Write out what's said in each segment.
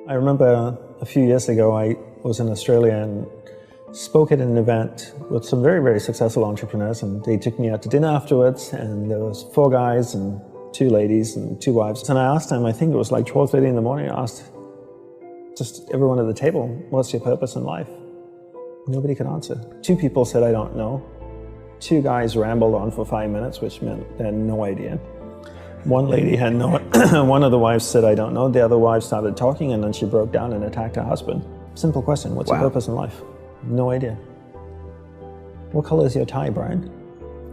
I remember a few years ago, I was in Australia and spoke at an event with some very, very successful entrepreneurs, and they took me out to dinner afterwards, and there was 4 guys and 2 ladies and 2 wives. And I asked them, I think it was like 12:30 in the morning, I asked just everyone at the table, what's your purpose in life? Nobody could answer. 2 people said, I don't know. 2 guys rambled on for 5 minutes, which meant they had no idea. One lady had no, one of the wives said, I don't know. The other wife started talking, and then she broke down and attacked her husband. Simple question, what's your purpose in life? No idea. What color is your tie, Brian?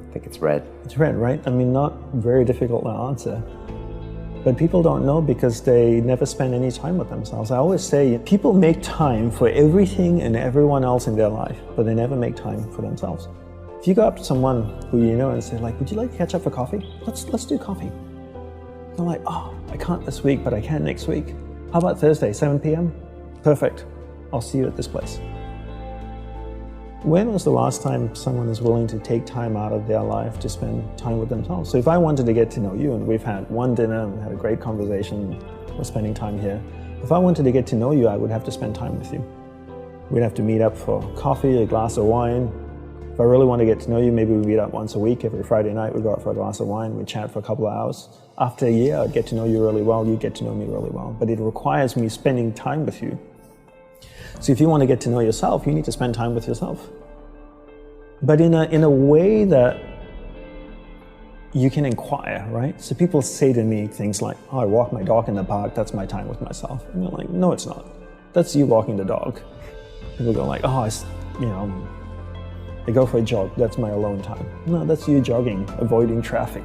I think it's red. It's red, right? I mean, not very difficult to answer. But people don't know because they never spend any time with themselves. I always say, people make time for everything and everyone else in their life, but they never make time for themselves. If you go up to someone who you know and say, like, would you like to catch up for coffee? Let's do coffee. They're like, oh, I can't this week, but I can next week. How about Thursday, 7 p.m.? Perfect. I'll see you at this place. When was the last time someone is willing to take time out of their life to spend time with themselves? So if I wanted to get to know you, and we've had one dinner and had a great conversation, we're spending time here. If I wanted to get to know you, I would have to spend time with you. We'd have to meet up for coffee, a glass of wine. If I really want to get to know you, maybe we meet up once a week. Every Friday night, we go out for a glass of wine, we chat for a couple of hours. After a year, I'd get to know you really well, you get to know me really well. But it requires me spending time with you. So if you want to get to know yourself, you need to spend time with yourself. But in a way that you can inquire, right? So people say to me things like, oh, I walk my dog in the park, that's my time with myself. And you're like, no, it's not. That's you walking the dog. People go like, oh, I go for a jog, that's my alone time. No, that's you jogging, avoiding traffic,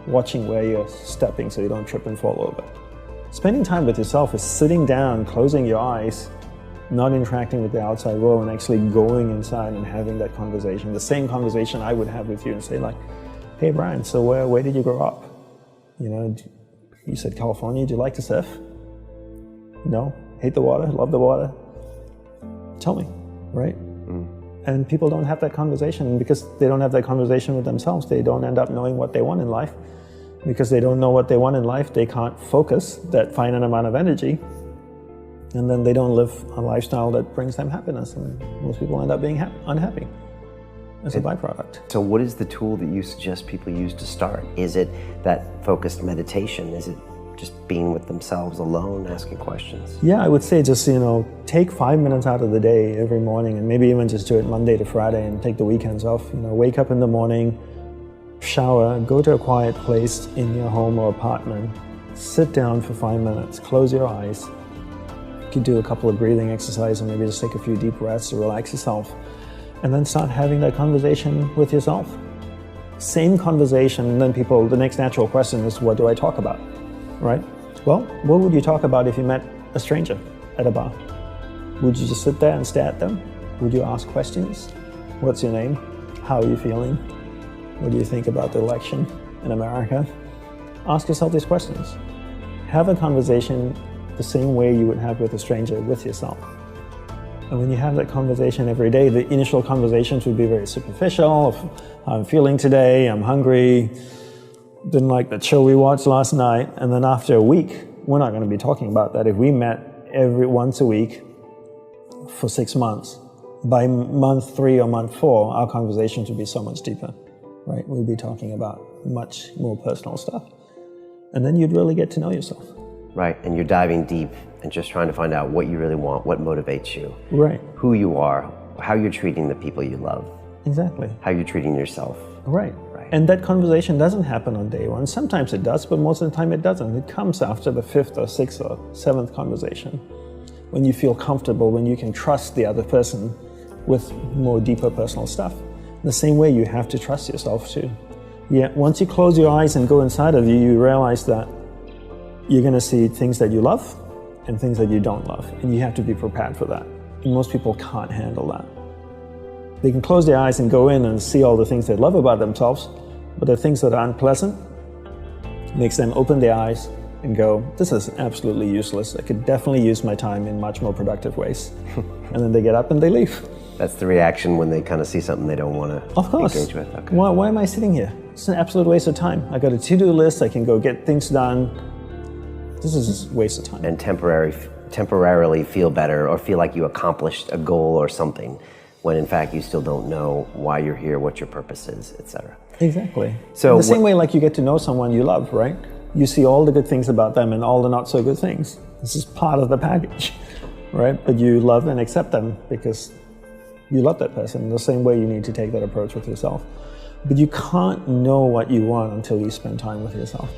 watching where you're stepping so you don't trip and fall over. Spending time with yourself is sitting down, closing your eyes, not interacting with the outside world, and actually going inside and having that conversation. The same conversation I would have with you and say like, hey Brian, so where did you grow up? You know, you said California, do you like to surf? No? Hate the water, love the water? Tell me, right? And people don't have that conversation, because they don't have that conversation with themselves. They don't end up knowing what they want in life. Because they don't know what they want in life, they can't focus that finite amount of energy. And then they don't live a lifestyle that brings them happiness. And most people end up being unhappy as a byproduct. So what is the tool that you suggest people use to start? Is it that focused meditation? Is it just being with themselves alone, asking questions? Yeah, I would say just, take 5 minutes out of the day every morning, and maybe even just do it Monday to Friday and take the weekends off. Wake up in the morning, shower, go to a quiet place in your home or apartment, sit down for 5 minutes, close your eyes. You could do a couple of breathing exercises, and maybe just take a few deep breaths to relax yourself, and then start having that conversation with yourself. Same conversation, and then the next natural question is, what do I talk about? Right? Well, what would you talk about if you met a stranger at a bar? Would you just sit there and stare at them? Would you ask questions? What's your name? How are you feeling? What do you think about the election in America? Ask yourself these questions. Have a conversation the same way you would have with a stranger with yourself. And when you have that conversation every day, the initial conversations would be very superficial. How I'm feeling today, I'm hungry, didn't like the show we watched last night. And then after a week, we're not going to be talking about that. If we met once a week for 6 months, by month 3 or month 4, our conversations would be so much deeper, right? We'd be talking about much more personal stuff. And then you'd really get to know yourself. Right, and you're diving deep and just trying to find out what you really want, what motivates you. Right. Who you are, how you're treating the people you love. Exactly. How you're treating yourself. Right. And that conversation doesn't happen on day 1. Sometimes it does, but most of the time it doesn't. It comes after the 5th or 6th or 7th conversation, when you feel comfortable, when you can trust the other person with more deeper personal stuff. In the same way, you have to trust yourself too. Yeah, once you close your eyes and go inside of you, you realize that you're going to see things that you love and things that you don't love, and you have to be prepared for that. And most people can't handle that. They can close their eyes and go in and see all the things they love about themselves, but the things that are unpleasant makes them open their eyes and go, this is absolutely useless. I could definitely use my time in much more productive ways. And then they get up and they leave. That's the reaction when they kind of see something they don't want to engage with. Okay. Why am I sitting here? It's an absolute waste of time. I got a to-do list. I can go get things done. This is just a waste of time. And temporary temporarily feel better or feel like you accomplished a goal or something, when in fact you still don't know why you're here, what your purpose is, etc. Exactly. So in the same way, like you get to know someone you love, right? You see all the good things about them and all the not so good things. This is part of the package, right? But you love and accept them because you love that person. In the same way, you need to take that approach with yourself. But you can't know what you want until you spend time with yourself.